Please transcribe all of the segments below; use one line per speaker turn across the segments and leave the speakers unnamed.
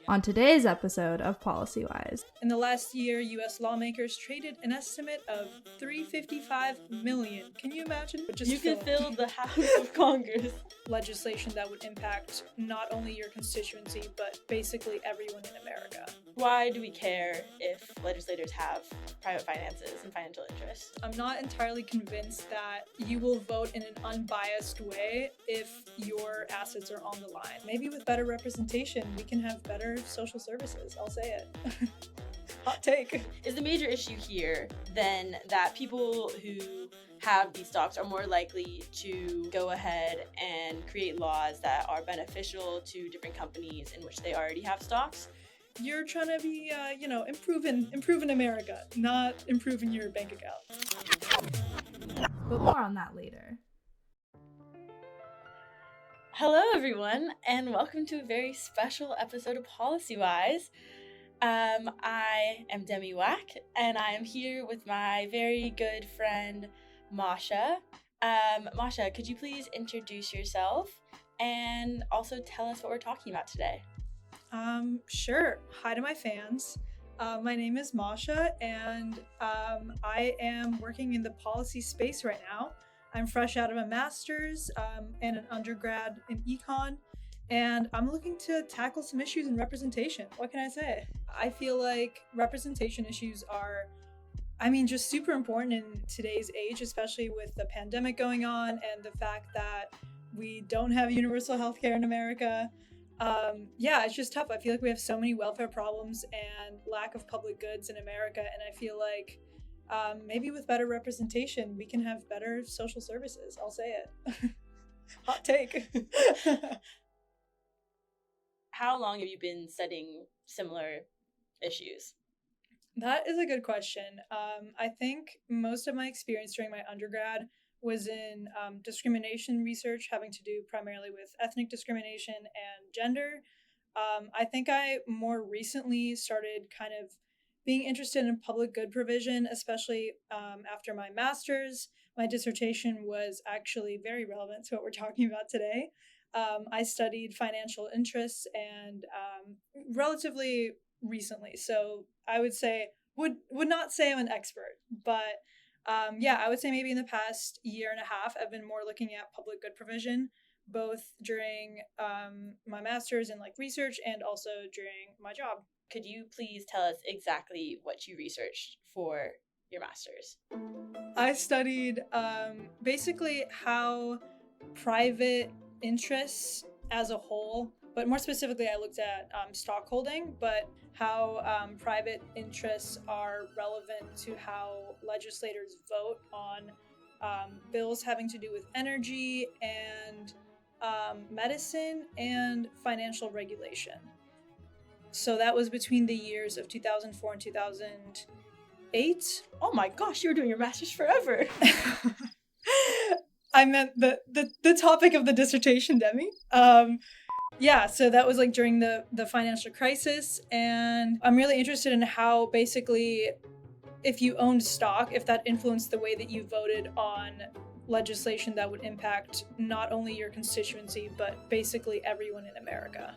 On today's episode of PolicyWise.
In the last year, U.S. lawmakers traded an estimate of $355 million. Can you imagine?
You could fill the House of Congress.
Legislation that would impact not only your constituency, but basically everyone in America.
Why do we care if legislators have private finances and financial interests?
I'm not entirely convinced that you will vote in an unbiased way if your assets are on the line. Maybe with better representation, we can have better social services. I'll say it. Hot take.
Is the major issue here then that people who have these stocks are more likely to go ahead and create laws that are beneficial to different companies in which they already have stocks?
You're trying to be, improving America, not improving your bank account.
But more on that later.
Hello, everyone, and welcome to a very special episode of PolicyWise. I am Demi, and I am here with my very good friend, Masha. Masha, could you please introduce yourself and also tell us what we're talking about today?
Sure. Hi to my fans. My name is Masha, and I am working in the policy space right now. I'm fresh out of a master's and an undergrad in econ, and I'm looking to tackle some issues in representation. What can I say? I feel like representation issues are, just super important in today's age, especially with the pandemic going on and the fact that we don't have universal healthcare in America. It's just tough. I feel like we have so many welfare problems and lack of public goods in America, and I feel like maybe with better representation, we can have better social services. I'll say it. Hot take.
How long have you been studying similar issues?
That is a good question. I think most of my experience during my undergrad was in discrimination research, having to do primarily with ethnic discrimination and gender. I think I more recently started kind of being interested in public good provision, especially after my master's. My dissertation was actually very relevant to what we're talking about today. I studied financial interests and relatively recently. So I would not say I'm an expert, but I would say maybe in the past year and a half, I've been more looking at public good provision, both during my master's in research and also during my job.
Could you please tell us exactly what you researched for your master's?
I studied basically how private interests as a whole, but more specifically, I looked at stockholding, but how private interests are relevant to how legislators vote on bills having to do with energy and medicine and financial regulation. So that was between the years of 2004 and 2008.
Oh my gosh, you were doing your master's forever.
I meant the topic of the dissertation, Demi. So that was during the financial crisis, and I'm really interested in how basically if you owned stock, if that influenced the way that you voted on legislation that would impact not only your constituency, but basically everyone in America.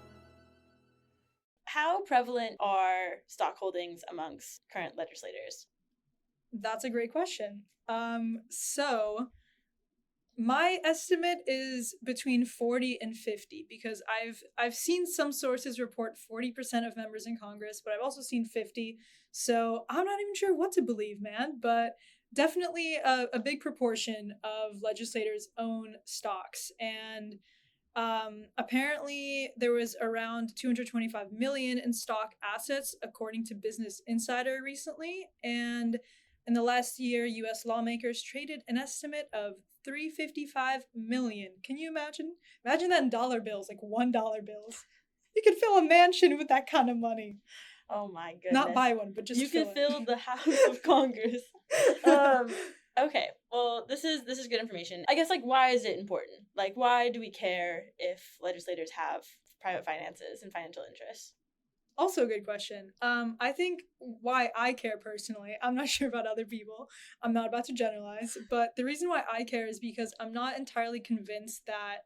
How prevalent are stock holdings amongst current legislators?
That's a great question. So my estimate is between 40 and 50 because I've seen some sources report 40% of members in Congress, but I've also seen 50. So I'm not even sure what to believe, man, but definitely a big proportion of legislators own stocks. And apparently there was around 225 million in stock assets, according to Business Insider recently. And in the last year, U.S. lawmakers traded an estimate of $355 million. Can you imagine? Imagine that in dollar bills, $1 bills. You could fill a mansion with that kind of money.
Oh my goodness.
Not buy one, but just
you
fill
could fill the House of Congress. Okay, well, this is good information. I guess, why is it important? Why do we care if legislators have private finances and financial interests?
Also a good question. I think why I care personally, I'm not sure about other people. I'm not about to generalize, but the reason why I care is because I'm not entirely convinced that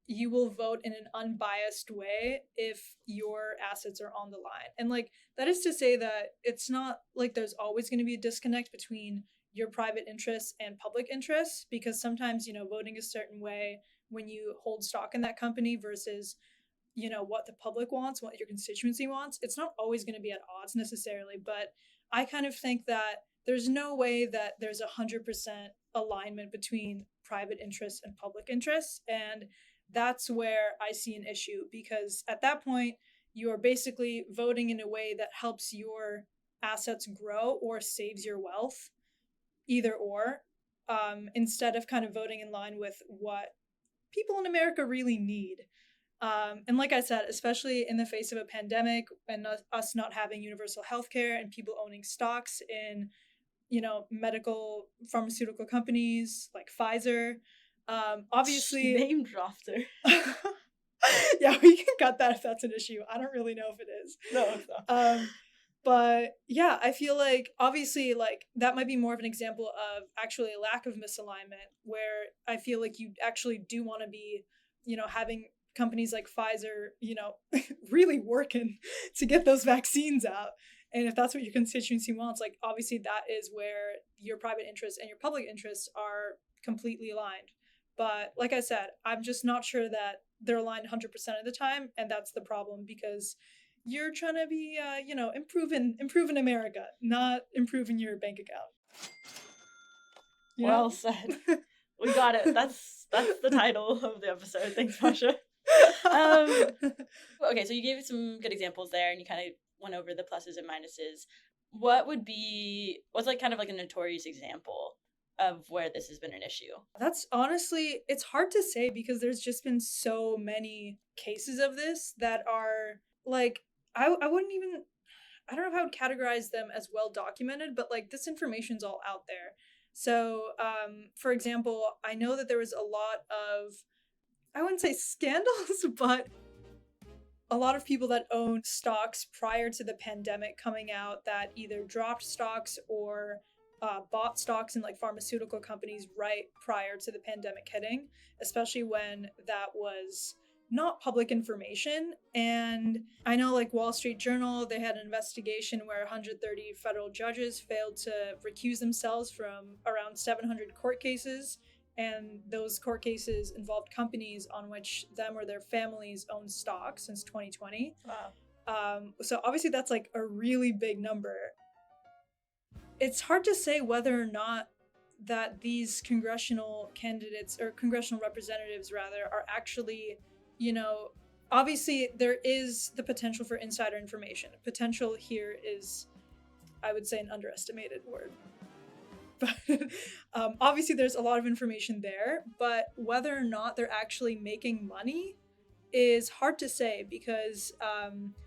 you will vote in an unbiased way if your assets are on the line. And like, that is to say that it's not like there's always going to be a disconnect between your private interests and public interests, because sometimes, voting a certain way when you hold stock in that company versus, what the public wants, what your constituency wants, it's not always going to be at odds necessarily. But I kind of think that there's no way that there's 100% alignment between private interests and public interests. And that's where I see an issue, because at that point, you are basically voting in a way that helps your assets grow or saves your wealth, either or, instead of kind of voting in line with what people in America really need. And like I said, especially in the face of a pandemic and us not having universal healthcare and people owning stocks in, medical pharmaceutical companies like Pfizer, obviously
name dropped her.
Yeah, we can cut that if that's an issue. I don't really know if it is.
No, it's not.
But yeah, I feel like obviously like that might be more of an example of actually a lack of misalignment, where I feel like you actually do want to be, having companies like Pfizer, really working to get those vaccines out. And if that's what your constituency wants, like obviously that is where your private interests and your public interests are completely aligned. But like I said, I'm just not sure that they're aligned 100% of the time. And that's the problem, because you're trying to be, improving America, not improving your bank account.
Well said. We got it. That's the title of the episode. Thanks, Masha. Okay, so you gave some good examples there, and you kind of went over the pluses and minuses. What's like kind of like a notorious example of where this has been an issue?
That's honestly, it's hard to say, because there's just been so many cases of this that are like, I don't know if I would categorize them as well documented, but like this information's all out there. So, for example, I know that there was a lot of, I wouldn't say scandals, but a lot of people that owned stocks prior to the pandemic coming out that either dropped stocks or bought stocks in like pharmaceutical companies right prior to the pandemic hitting, especially when that was not public information. And I know like Wall Street Journal, they had an investigation where 130 federal judges failed to recuse themselves from around 700 court cases. And those court cases involved companies on which them or their families owned stock since 2020.
Wow.
So obviously that's like a really big number. It's hard to say whether or not that these congressional candidates or congressional representatives rather are actually, obviously there is the potential for insider information. Potential here is, I would say, an underestimated word. But obviously there's a lot of information there, but whether or not they're actually making money is hard to say, because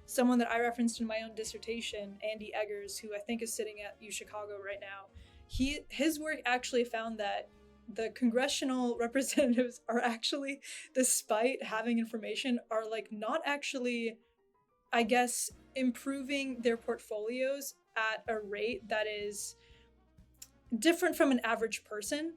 someone that I referenced in my own dissertation, Andy Eggers, who I think is sitting at UChicago right now, his work actually found that the congressional representatives are actually, despite having information, are like not actually, I guess, improving their portfolios at a rate that is different from an average person.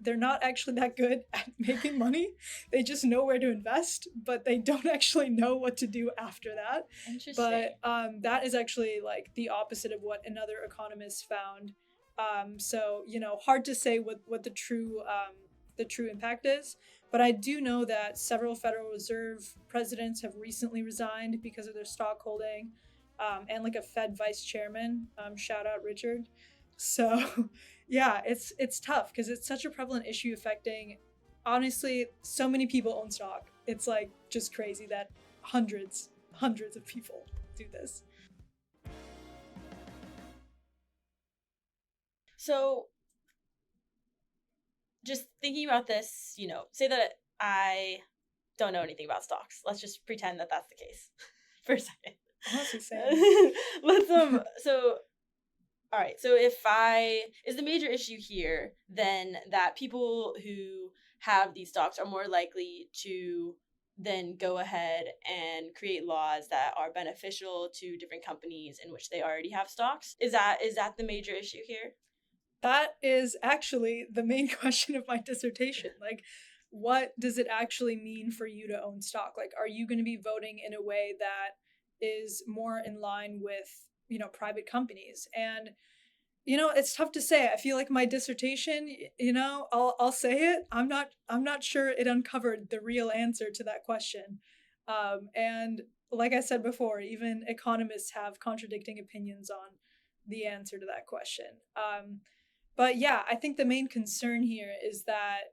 They're not actually that good at making money. They just know where to invest, but they don't actually know what to do after that.
Interesting.
But that is actually like the opposite of what another economist found. So hard to say what the true impact is. But I do know that several Federal Reserve presidents have recently resigned because of their stock holding, and like a Fed vice chairman. Shout out Richard. So yeah, it's tough because it's such a prevalent issue affecting, honestly, so many people own stock. It's like just crazy that hundreds of people do this.
So just thinking about this, say that I don't know anything about stocks. Let's just pretend that that's the case for a second.
Honestly, same.
All right, so is the major issue here then that people who have these stocks are more likely to then go ahead and create laws that are beneficial to different companies in which they already have stocks? Is that the major issue here?
That is actually the main question of my dissertation. Like, what does it actually mean for you to own stock? Like, are you going to be voting in a way that is more in line with, private companies? And, it's tough to say. I feel like my dissertation, I'll say it. I'm not sure it uncovered the real answer to that question. And like I said before, even economists have contradicting opinions on the answer to that question. But yeah, I think the main concern here is that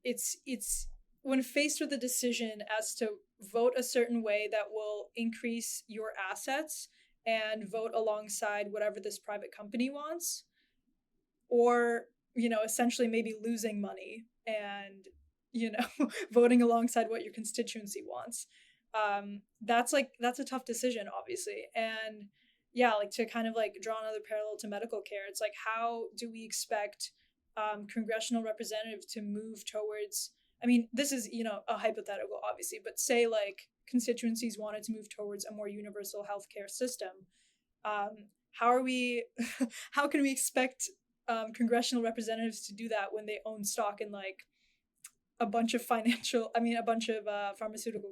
it's when faced with a decision as to vote a certain way that will increase your assets and vote alongside whatever this private company wants, or essentially maybe losing money and voting alongside what your constituency wants. That's a tough decision, obviously. And yeah, like, to kind of like draw another parallel to medical care, it's like, how do we expect congressional representatives to move towards, I mean, this is, a hypothetical, obviously, but say like constituencies wanted to move towards a more universal healthcare system. How can we expect congressional representatives to do that when they own stock in like a bunch of pharmaceutical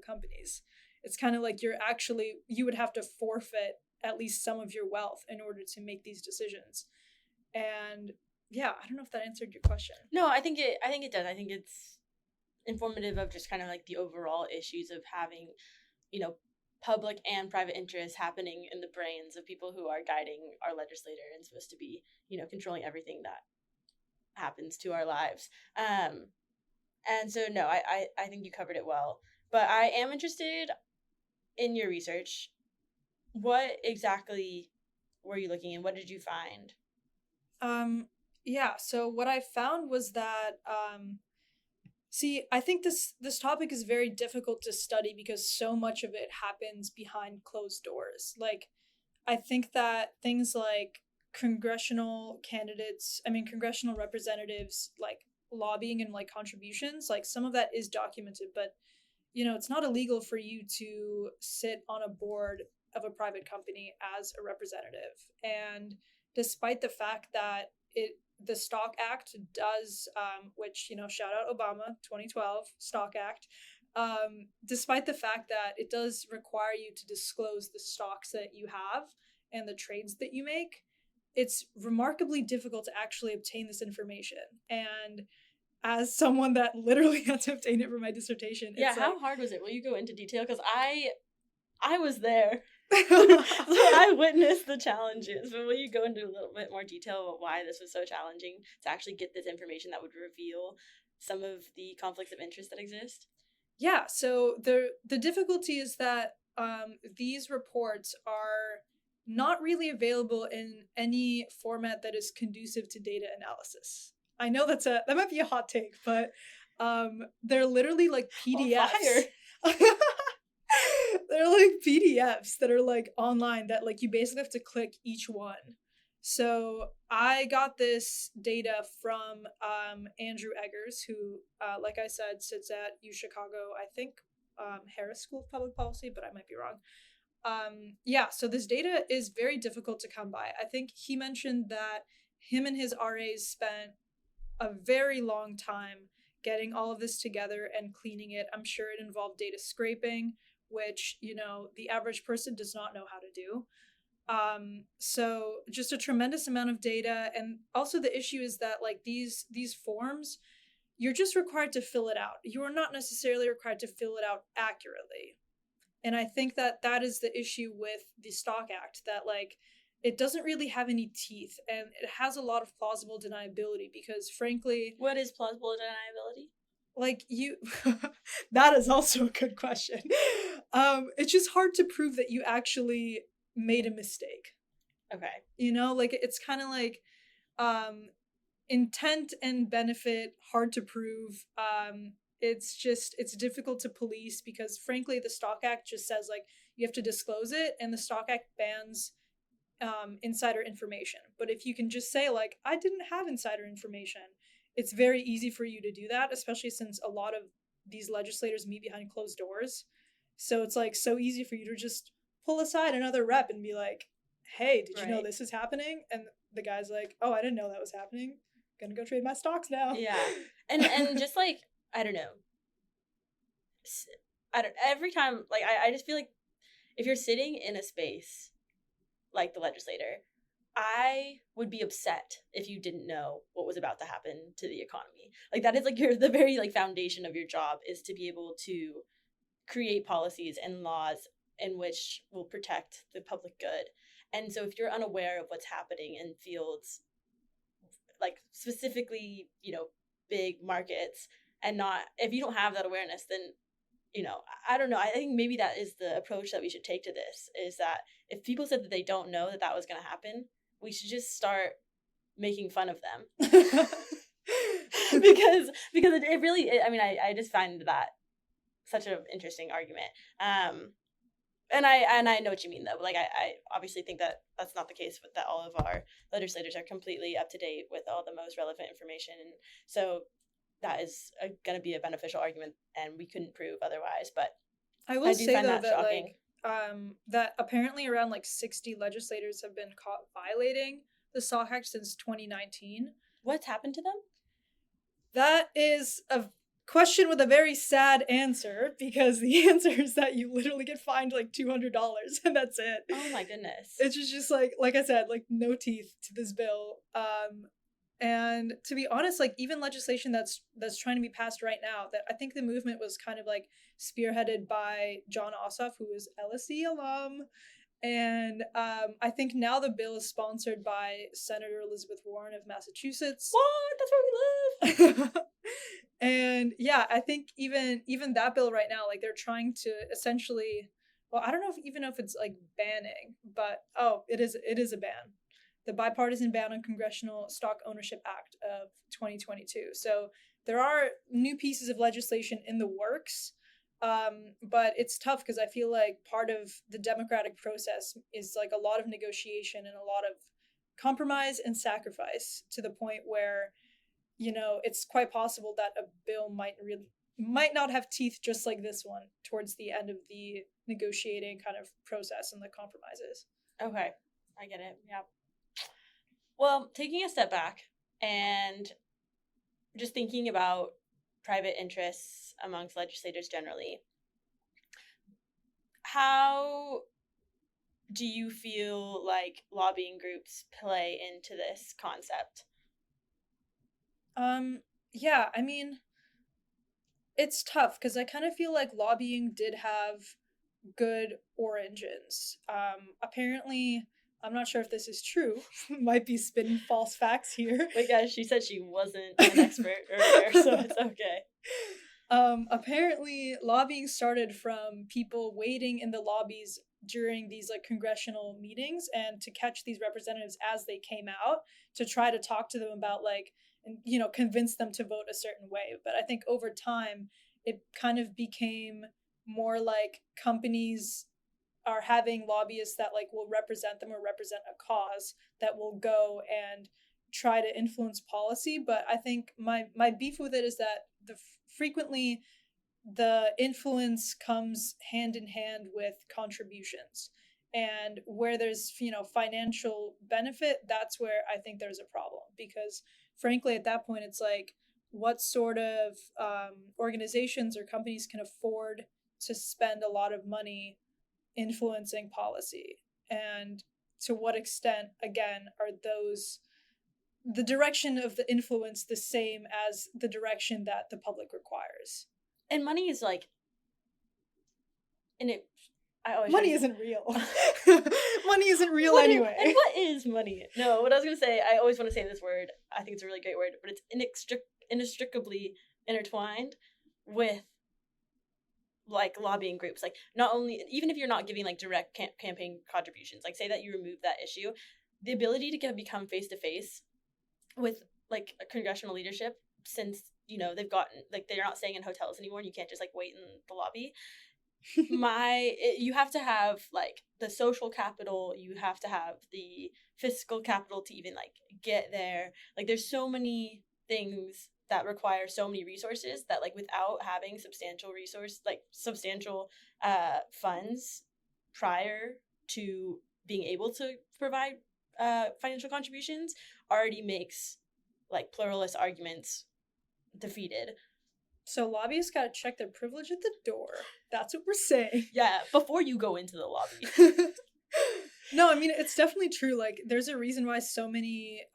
companies? It's kind of like you would have to forfeit at least some of your wealth in order to make these decisions. And yeah, I don't know if that answered your question.
No, I think it does. I think it's informative of just kind of like the overall issues of having, public and private interests happening in the brains of people who are guiding our legislator and supposed to be, controlling everything that happens to our lives. And so, no, I think you covered it well. But I am interested in your research. What exactly were you looking at? What did you find?
Yeah, so what I found was that, I think this topic is very difficult to study because so much of it happens behind closed doors. Like, I think that things like congressional representatives, like lobbying and like contributions, like some of that is documented, but it's not illegal for you to sit on a board of a private company as a representative. And despite the fact that the Stock Act does, which, shout out Obama, 2012 Stock Act, despite the fact that it does require you to disclose the stocks that you have and the trades that you make, it's remarkably difficult to actually obtain this information. And as someone that literally had to obtain it for my dissertation,
yeah, how hard was it? Will you go into detail? Because I was there. So I witnessed the challenges, but will you go into a little bit more detail about why this was so challenging to actually get this information that would reveal some of the conflicts of interest that exist?
Yeah, so the difficulty is that these reports are not really available in any format that is conducive to data analysis. I know that might be a hot take, but they're literally like PDFs. They're like PDFs that are like online that like you basically have to click each one. So I got this data from Andrew Eggers, who, like I said, sits at UChicago, I think Harris School of Public Policy, but I might be wrong. Yeah, so this data is very difficult to come by. I think he mentioned that him and his RAs spent a very long time getting all of this together and cleaning it. I'm sure it involved data scraping, which, the average person does not know how to do. So just a tremendous amount of data. And also the issue is that like these forms, you're just required to fill it out. You are not necessarily required to fill it out accurately. And I think that is the issue with the Stock Act, that like it doesn't really have any teeth, and it has a lot of plausible deniability because, frankly...
What is plausible deniability?
Like, that is also a good question. It's just hard to prove that you actually made a mistake.
Okay.
Like, it's kind of like intent and benefit, hard to prove. It's difficult to police because, frankly, the Stock Act just says, like, you have to disclose it, and the Stock Act bans insider information. But if you can just say, like, I didn't have insider information, it's very easy for you to do that, especially since a lot of these legislators meet behind closed doors. So it's like so easy for you to just pull aside another rep and be like, hey, did you know this is happening? And the guy's like, oh, I didn't know that was happening. Gonna go trade my stocks now.
Yeah. And just like I don't know. Every time, like, I just feel like if you're sitting in a space like the legislator, I would be upset if you didn't know what was about to happen to the economy. Like, that is like the very like foundation of your job, is to be able to create policies and laws in which will protect the public good. And so if you're unaware of what's happening in fields, like specifically, big markets, and not, if you don't have that awareness, then, I don't know. I think maybe that is the approach that we should take to this, is that if people said that they don't know that that was going to happen, we should just start making fun of them. because it really, I mean, I just find that such an interesting argument. And I know what you mean, though. Like, I obviously think that that's not the case, but that all of our legislators are completely up to date with all the most relevant information. And so that is going to be a beneficial argument, and we couldn't prove otherwise. But
I will say, though, that
shocking.
That apparently around like 60 legislators have been caught violating the Saw Act since 2019.
What's happened to them?
That is a question with a very sad answer, because the answer is that you literally get fined like $200 and that's it.
Oh my goodness.
It's just like I said, like, no teeth to this bill. And to be honest, like, even legislation that's trying to be passed right now, that I think the movement was kind of like spearheaded by John Ossoff, who is LSE alum. And I think now the bill is sponsored by Senator Elizabeth Warren of Massachusetts.
What? That's where we live.
And yeah, I think even that bill right now, like, they're trying to essentially, well, I don't know if it's like banning, but it is a ban. The Bipartisan Ban on Congressional Stock Ownership Act of 2022. So there are new pieces of legislation in the works, but it's tough because I feel like part of the democratic process is like a lot of negotiation and a lot of compromise and sacrifice, to the point where, it's quite possible that a bill might not have teeth just like this one towards the end of the negotiating kind of process and the compromises.
Okay, I get it. Yeah. Well, taking a step back and just thinking about private interests amongst legislators generally, how do you feel like lobbying groups play into this concept?
Yeah, I mean, it's tough because I kind of feel like lobbying did have good origins. Apparently, I'm not sure if this is true. Might be spitting false facts here.
Wait, guys, she said she wasn't an expert earlier, so it's okay.
Apparently, lobbying started from people waiting in the lobbies during these like congressional meetings, and to catch these representatives as they came out, to try to talk to them about, like, and convince them to vote a certain way. But I think over time, it kind of became more like companies are having lobbyists that like will represent them or represent a cause that will go and try to influence policy. But I think my beef with it is that frequently the influence comes hand in hand with contributions, and where there's financial benefit, that's where I think there's a problem, because frankly at that point it's like, what sort of organizations or companies can afford to spend a lot of money influencing policy, and to what extent, again, are the direction of the influence the same as the direction that the public requires?
And money is like, and it, I always
money isn't real. Money isn't real anyway.
And what is money? No, what I was gonna say, I always want to say this word. I think it's a really great word, but it's inextricably intertwined with like lobbying groups. Like, not only, even if you're not giving like direct campaign contributions, like say that you remove that issue, the ability to become face to face with like a congressional leadership, since they've gotten, like, they're not staying in hotels anymore and you can't just like wait in the lobby. You have to have like the social capital, you have to have the fiscal capital to even like get there. Like, there's so many things that require so many resources that, like, without having substantial funds prior to being able to provide financial contributions, already makes like pluralist arguments defeated.
So lobbyists gotta check their privilege at the door. That's what we're saying.
Yeah, before you go into the lobby.
No, I mean, it's definitely true. Like, there's a reason why so many,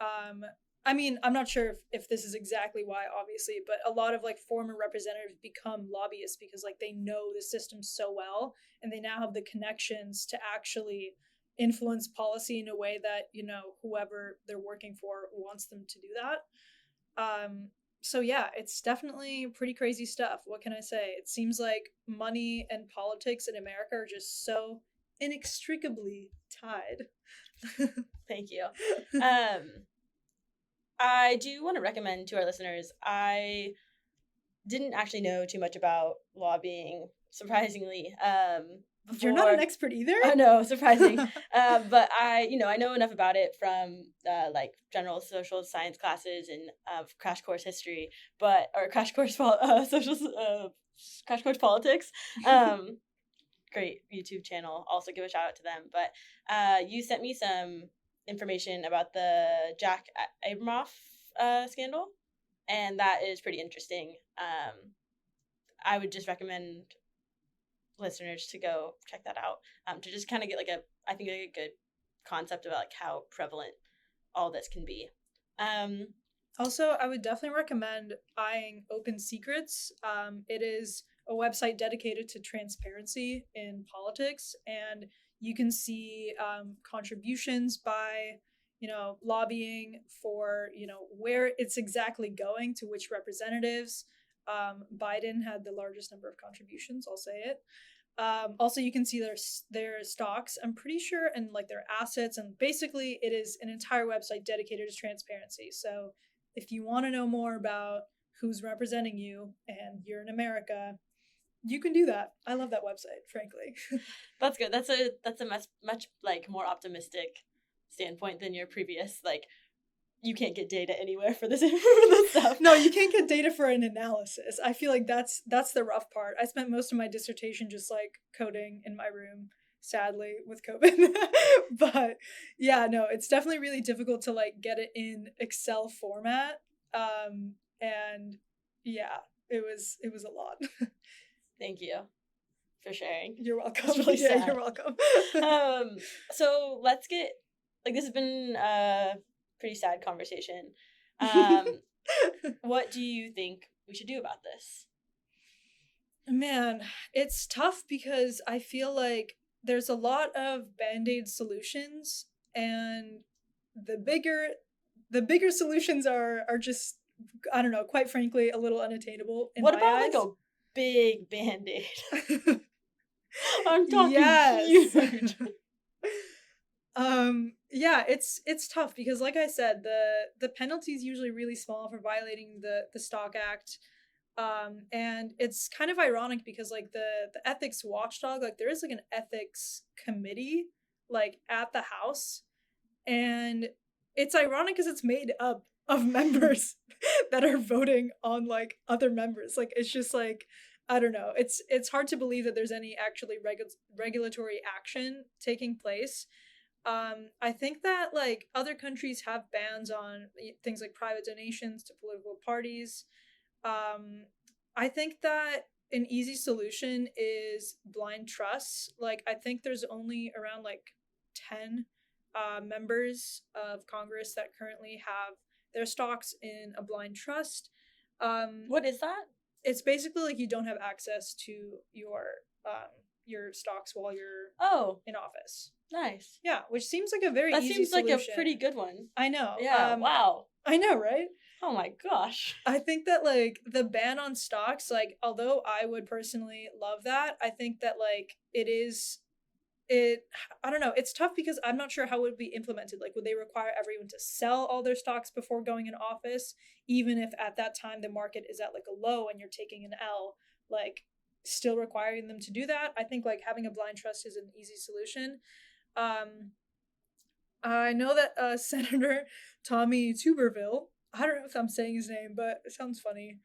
I mean, I'm not sure if this is exactly why, obviously, but a lot of, like, former representatives become lobbyists because, like, they know the system so well, and they now have the connections to actually influence policy in a way that, you know, whoever they're working for wants them to do that. So yeah, it's definitely pretty crazy stuff. What can I say? It seems like money and politics in America are just so inextricably tied.
Thank you. I do want to recommend to our listeners, I didn't actually know too much about lobbying, surprisingly.
You're not an expert either?
I know, surprising. But I know enough about it from like general social science classes and crash course history, or crash course crash course politics. Great YouTube channel. Also give a shout out to them. But you sent me some information about the Jack Abramoff scandal, and that is pretty interesting. I would just recommend listeners to go check that out, to just kind of get like a good concept about like how prevalent all this can be.
Also, I would definitely recommend eyeing Open Secrets. It is a website dedicated to transparency in politics, and you can see contributions by, you know, lobbying for, you know, where it's exactly going to which representatives. Biden had the largest number of contributions, I'll say it. Also, you can see their stocks, I'm pretty sure, and like their assets, and basically it is an entire website dedicated to transparency. So if you want to know more about who's representing you and you're in America, you can do that. I love that website, frankly.
That's good. That's a much like more optimistic standpoint than your previous, like, you can't get data anywhere for this stuff.
No, you can't get data for an analysis. I feel like that's the rough part. I spent most of my dissertation just like coding in my room, sadly, with COVID. But yeah, no, it's definitely really difficult to like get it in Excel format. And yeah, it was a lot.
Thank you for sharing.
You're welcome.
That's really sad.
You're welcome.
So let's get, like, this has been a pretty sad conversation. What do you think we should do about this?
Man, it's tough because I feel like there's a lot of band-aid solutions, and the bigger solutions are just, I don't know, quite frankly, a little unattainable in
what
my
about
eyes.
like a big band-aid? I'm talking huge.
Yeah, it's tough because, like I said, the penalty is usually really small for violating the Stock Act. And it's kind of ironic because like the ethics watchdog, like there is like an ethics committee like at the House, and it's ironic because it's made up of members that are voting on like other members. Like it's just like, I don't know. It's hard to believe that there's any actually regulatory action taking place. I think that like other countries have bans on things like private donations to political parties. I think that an easy solution is blind trusts. Like I think there's only around like 10 members of Congress that currently have their stocks in a blind trust.
What is that?
It's basically like you don't have access to your stocks while you're in office.
Nice.
Yeah, which seems like a very easy
seems
solution.
like a pretty good one.
I know.
Yeah. Wow.
I know, right?
Oh my gosh.
I think that like the ban on stocks, like although I would personally love that, I think that like I don't know, it's tough because I'm not sure how it would be implemented. Like would they require everyone to sell all their stocks before going in office, even if at that time the market is at like a low and you're taking an L, like still requiring them to do that? I think like having a blind trust is an easy solution. I know that Senator Tommy Tuberville, I don't know if I'm saying his name, but it sounds funny.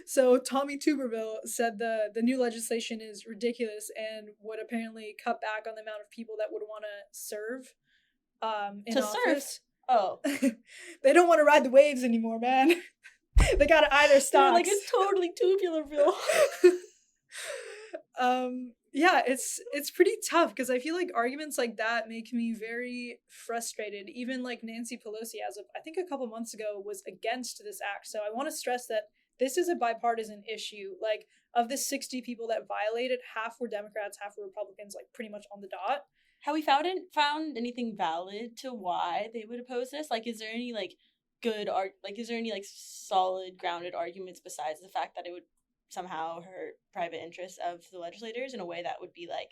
So Tommy Tuberville said the new legislation is ridiculous and would apparently cut back on the amount of people that would want to serve in office.
Oh.
They don't want to ride the waves anymore, man. They gotta either stocks.
Like it's totally tubular, Bill.
Yeah, it's pretty tough because I feel like arguments like that make me very frustrated. Even like Nancy Pelosi, as of I think a couple months ago, was against this act. So I want to stress that this is a bipartisan issue. Like of the 60 people that violated, half were Democrats, half were Republicans, like pretty much on the dot.
Have we found anything valid to why they would oppose this? Like, is there any like is there any like solid grounded arguments besides the fact that it would somehow hurt private interests of the legislators in a way that would be like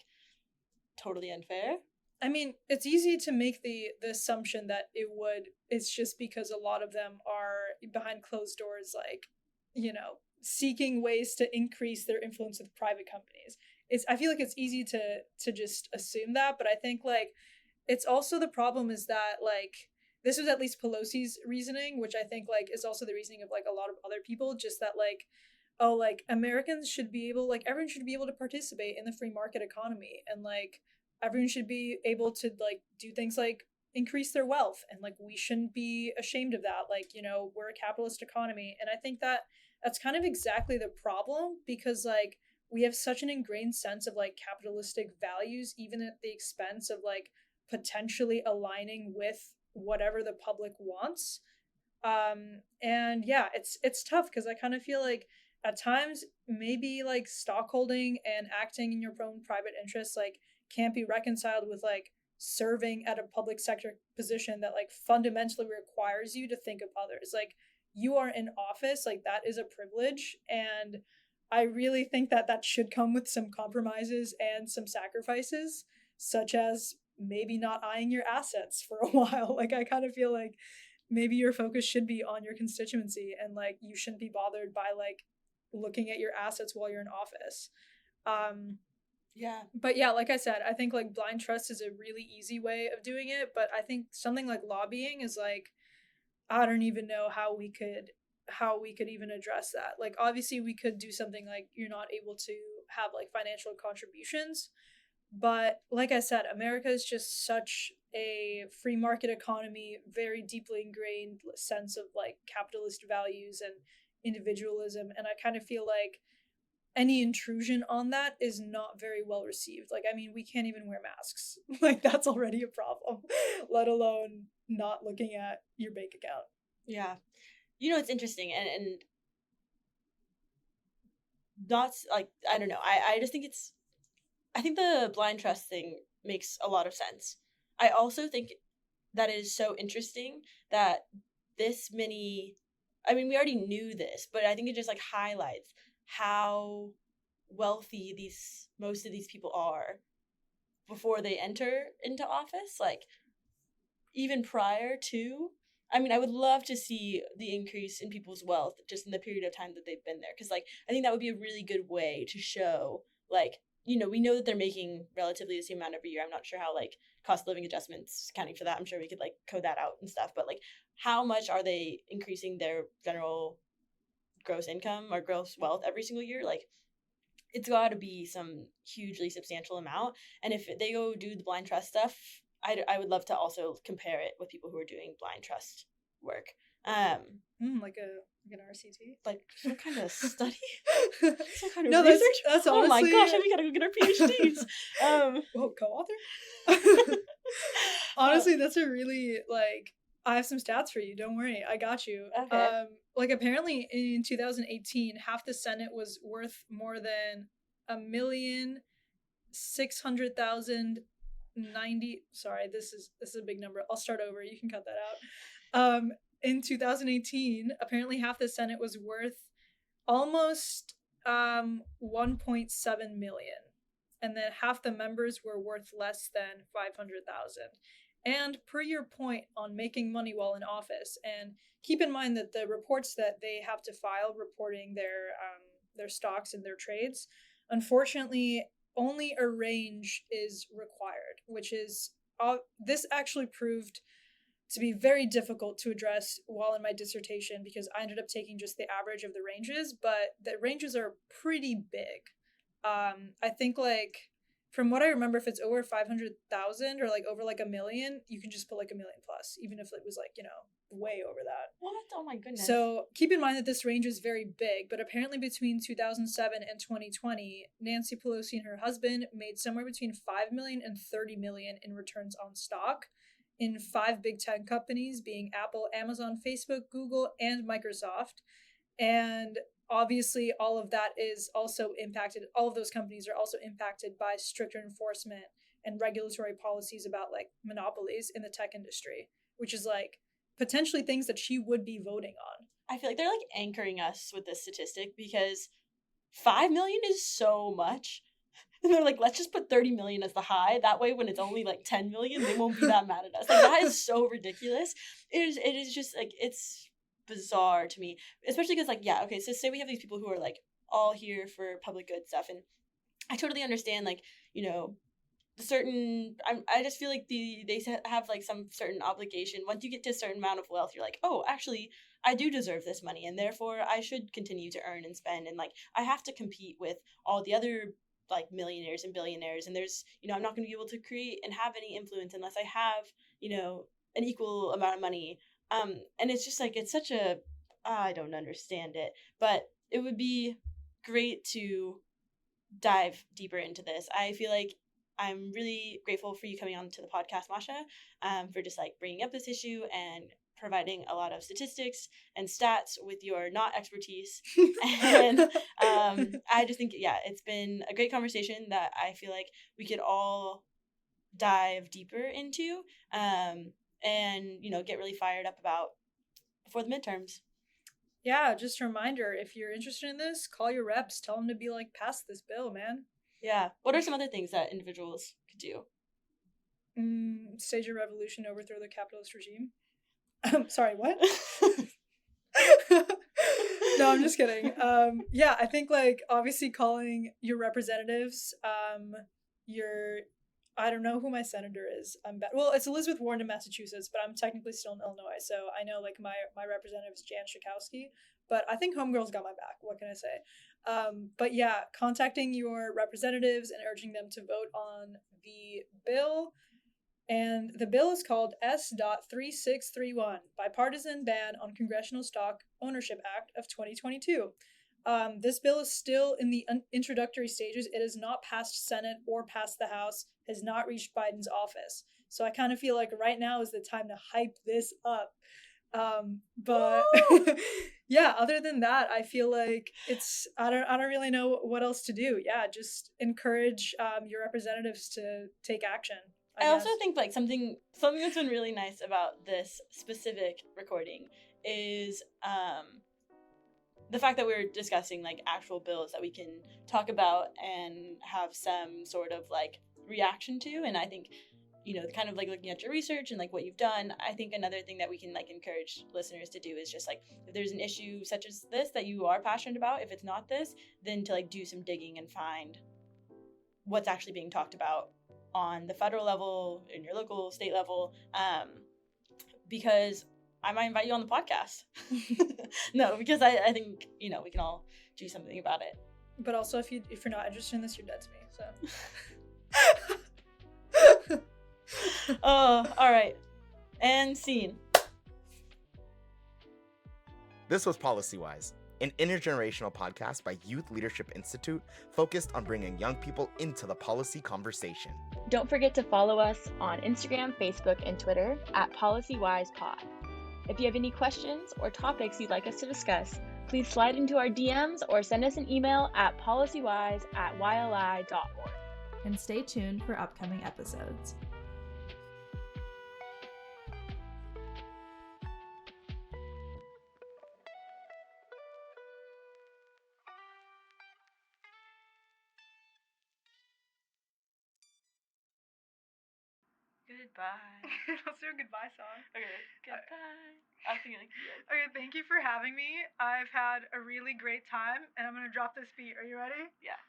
totally unfair?
I mean, it's easy to make the assumption that it would. It's just because a lot of them are behind closed doors, like, seeking ways to increase their influence with private companies. I feel like it's easy to just assume that, but I think like it's also the problem is that like this was at least Pelosi's reasoning, which I think like is also the reasoning of like a lot of other people, just that like, oh, like Americans should be able, like everyone should be able to participate in the free market economy, and like everyone should be able to like do things like increase their wealth, and like we shouldn't be ashamed of that. Like, we're a capitalist economy. And I think that that's kind of exactly the problem, because like we have such an ingrained sense of like capitalistic values, even at the expense of like potentially aligning with whatever the public wants. And yeah, it's tough because I kind of feel like at times maybe like stockholding and acting in your own private interests like can't be reconciled with like serving at a public sector position that like fundamentally requires you to think of others. Like you are in office, like that is a privilege, and I really think that that should come with some compromises and some sacrifices, such as maybe not eyeing your assets for a while. Like I kind of feel like maybe your focus should be on your constituency, and like you shouldn't be bothered by like looking at your assets while you're in office. But yeah, like I said, I think like blind trust is a really easy way of doing it, but I think something like lobbying is like, I don't even know how we could even address that. Like obviously we could do something like you're not able to have like financial contributions, but like I said, America is just such a free market economy, very deeply ingrained sense of like capitalist values and individualism, and I kind of feel like any intrusion on that is not very well received. Like, I mean, we can't even wear masks. Like, that's already a problem, let alone not looking at your bank account.
Yeah. It's interesting, and not, like, I don't know. I just think I think the blind trust thing makes a lot of sense. I also think that it is so interesting that this many, I mean, we already knew this, but I think it just, like, highlights how wealthy most of these people are before they enter into office, like even prior to. I mean, I would love to see the increase in people's wealth just in the period of time that they've been there, because like I think that would be a really good way to show like, we know that they're making relatively the same amount every year. I'm not sure how like cost of living adjustments accounting for that. I'm sure we could like code that out and stuff, but like how much are they increasing their general gross income or gross wealth every single year? Like it's got to be some hugely substantial amount. And if they go do the blind trust stuff, I would love to also compare it with people who are doing blind trust work.
Like an RCT,
like some kind of study, some kind of
no,
research.
That's honestly,
oh my gosh, we gotta go get our PhDs.
Co-author. Honestly, that's a really like. I have some stats for you. Don't worry, I got you.
Okay.
Like apparently in 2018, half the Senate was worth more than $1,600,090. Sorry, this is a big number. I'll start over. You can cut that out. In 2018, apparently half the Senate was worth almost 1.7 million, and then half the members were worth less than 500,000. And per your point on making money while in office, and keep in mind that the reports that they have to file reporting their stocks and their trades, unfortunately, only a range is required, which is this actually proved to be very difficult to address while in my dissertation, because I ended up taking just the average of the ranges, but the ranges are pretty big. I think like from what I remember, if it's over 500,000 or like over like a million, you can just put like a million plus, even if it was like, way over that.
What? Oh my goodness.
So keep in mind that this range is very big, but apparently between 2007 and 2020, Nancy Pelosi and her husband made somewhere between 5 million and 30 million in returns on stock in 5 big tech companies, being Apple, Amazon, Facebook, Google, and Microsoft. And obviously all of that is also impacted, all of those companies are also impacted by stricter enforcement and regulatory policies about like monopolies in the tech industry, which is like potentially things that she would be voting on.
I feel like they're like anchoring us with this statistic because 5 million is so much. And they're like, let's just put 30 million as the high. That way, when it's only like 10 million, they won't be that mad at us. Like, that is so ridiculous. It is just like, it's bizarre to me, especially because like, yeah, okay, so say we have these people who are like all here for public good stuff, and I totally understand, like, I just feel like they have like some certain obligation. Once you get to a certain amount of wealth, you're like, oh, actually, I do deserve this money, and therefore I should continue to earn and spend, and like I have to compete with all the other like millionaires and billionaires, and there's, I'm not going to be able to create and have any influence unless I have, an equal amount of money. And it's just like, it's such a, I don't understand it, but it would be great to dive deeper into this. I feel like I'm really grateful for you coming on to the podcast, Masha, for just like bringing up this issue and providing a lot of statistics and stats with your not expertise. And I just think, yeah, it's been a great conversation that I feel like we could all dive deeper into, and, get really fired up about before the midterms.
Yeah, just a reminder, if you're interested in this, call your reps, tell them to be like, pass this bill, man.
Yeah. What are some other things that individuals could do?
Stage a revolution, overthrow the capitalist regime. Sorry, what? No, I'm just kidding. Yeah, I think like obviously calling your representatives, I don't know who my senator is. Well, it's Elizabeth Warren in Massachusetts, but I'm technically still in Illinois, so I know like my representative is Jan Schakowsky, but I think Homegirl's got my back. What can I say? But yeah, contacting your representatives and urging them to vote on the bill. And the bill is called S.3631, Bipartisan Ban on Congressional Stock Ownership Act of 2022. This bill is still in the introductory stages. It has not passed Senate or passed the House, has not reached Biden's office. So I kind of feel like right now is the time to hype this up. But yeah, other than that, I feel like I don't really know what else to do. Yeah, just encourage your representatives to take action.
I also think like something that's been really nice about this specific recording is the fact that we're discussing like actual bills that we can talk about and have some sort of like reaction to. And I think, kind of like looking at your research and like what you've done, I think another thing that we can like encourage listeners to do is just like, if there's an issue such as this that you are passionate about, if it's not this, then to like do some digging and find what's actually being talked about on the federal level, in your local, state level, because I might invite you on the podcast. No, because I think, we can all do something about it.
But also, if you're not interested in this, you're dead to me, so.
Oh, all right. And scene.
This was PolicyWise, an intergenerational podcast by Youth Leadership Institute focused on bringing young people into the policy conversation.
Don't forget to follow us on Instagram, Facebook, and Twitter at PolicyWisePod. If you have any questions or topics you'd like us to discuss, please slide into our DMs or send us an email at policywise@yli.org.
And stay tuned for upcoming episodes.
Goodbye.
Let's do a goodbye song.
Okay. Goodbye. I was thinking like yes.
Okay, thank you for having me. I've had a really great time, and I'm gonna drop this beat. Are you ready?
Yeah.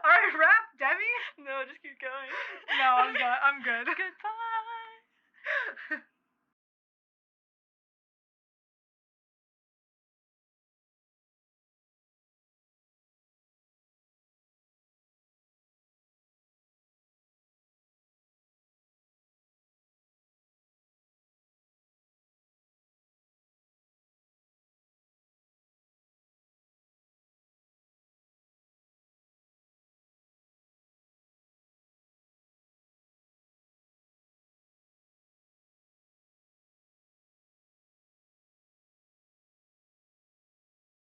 All right, rap, Demi.
No, just keep going.
No, I'm good.
Good.